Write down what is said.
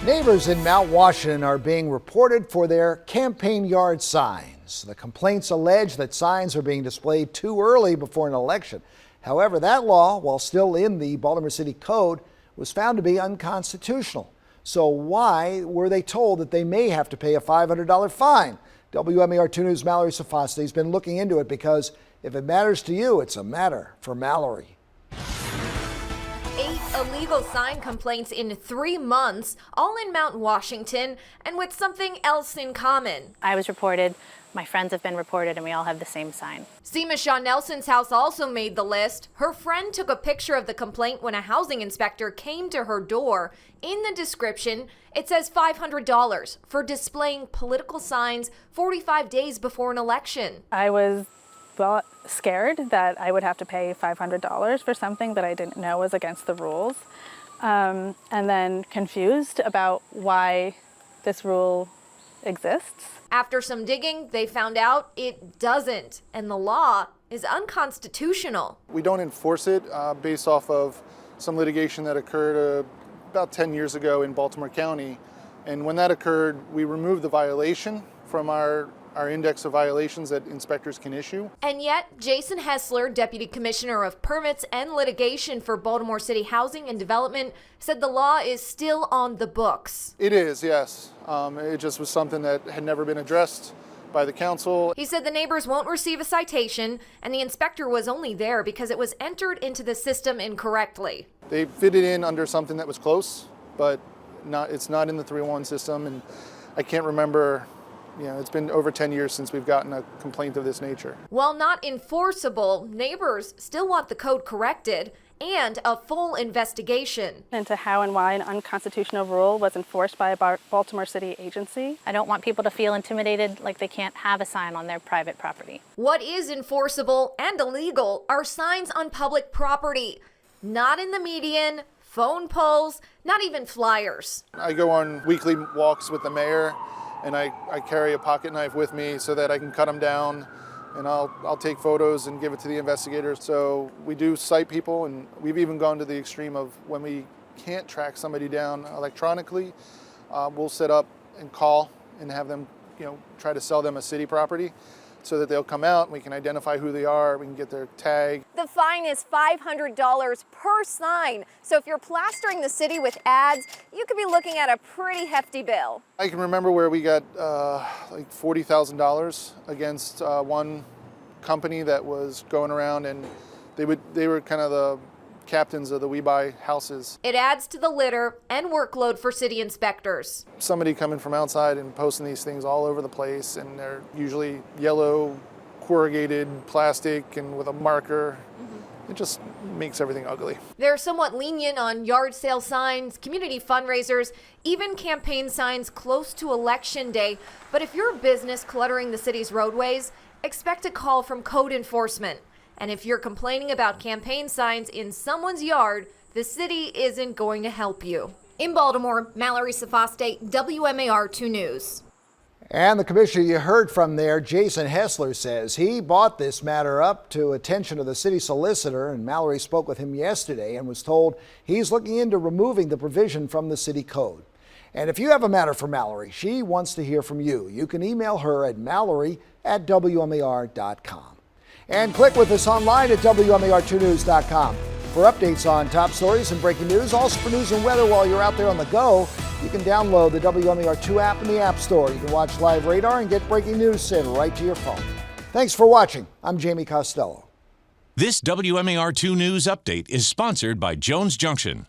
Neighbors in Mount Washington are being reported for their campaign yard signs. The complaints allege that signs are being displayed too early before an election. However, that law, while still in the Baltimore City Code, was found to be unconstitutional. So why were they told that they may have to pay a $500 fine? WMAR 2 News' Mallory Safasti has been looking into it because if it matters to you, it's a matter for Mallory. 8 illegal sign complaints in 3 months, all in Mount Washington, and with something else in common. I was reported, my friends have been reported, and we all have the same sign. Seema Shaw Nelson's house also made the list. Her friend took a picture of the complaint when a housing inspector came to her door. In the description, it says $500 for displaying political signs 45 days before an election. I was scared that I would have to pay $500 for something that I didn't know was against the rules, and then confused about why this rule exists. After some digging, they found out it doesn't, and the law is unconstitutional. We don't enforce it based off of some litigation that occurred about 10 years ago in Baltimore County, and when that occurred, we removed the violation from our index of violations that inspectors can issue. And yet, Jason Hessler, Deputy Commissioner of Permits and Litigation for Baltimore City Housing and Development, said the law is still on the books. It is, yes. It just was something that had never been addressed by the council. He said the neighbors won't receive a citation, and the inspector was only there because it was entered into the system incorrectly. They fit it in under something that was close, but it's not in the 301 system, and I can't remember. It's been over 10 years since we've gotten a complaint of this nature. While not enforceable, neighbors still want the code corrected and a full investigation into how and why an unconstitutional rule was enforced by a Baltimore City agency. I don't want people to feel intimidated like they can't have a sign on their private property. What is enforceable and illegal are signs on public property, not in the median, phone poles, not even flyers. I go on weekly walks with the mayor, and I carry a pocket knife with me so that I can cut them down, and I'll take photos and give it to the investigators. So we do cite people, and we've even gone to the extreme of when we can't track somebody down electronically, we'll set up and call and have them, try to sell them a city property so that they'll come out and we can identify who they are, we can get their tag. The fine is $500 per sign. So if you're plastering the city with ads, you could be looking at a pretty hefty bill. I can remember where we got like $40,000 against one company that was going around, and they were kind of the captains of the We Buy houses. It adds to the litter and workload for city inspectors. Somebody coming from outside and posting these things all over the place, and they're usually yellow, corrugated plastic and with a marker. It just makes everything ugly. They're somewhat lenient on yard sale signs, community fundraisers, even campaign signs close to Election Day. But if you're a business cluttering the city's roadways, expect a call from code enforcement. And if you're complaining about campaign signs in someone's yard, the city isn't going to help you. In Baltimore, Mallory Safasti, WMAR 2 News. And the commissioner you heard from there, Jason Hessler, says he brought this matter up to attention of the city solicitor, and Mallory spoke with him yesterday and was told he's looking into removing the provision from the city code. And if you have a matter for Mallory, she wants to hear from you. You can email her at mallory@wmar.com. And click with us online at WMAR2news.com for updates on top stories and breaking news. Also for news and weather while you're out there on the go, you can download the WMAR2 app in the App Store. You can watch live radar and get breaking news sent right to your phone. Thanks for watching. I'm Jamie Costello. This WMAR2 News Update is sponsored by Jones Junction.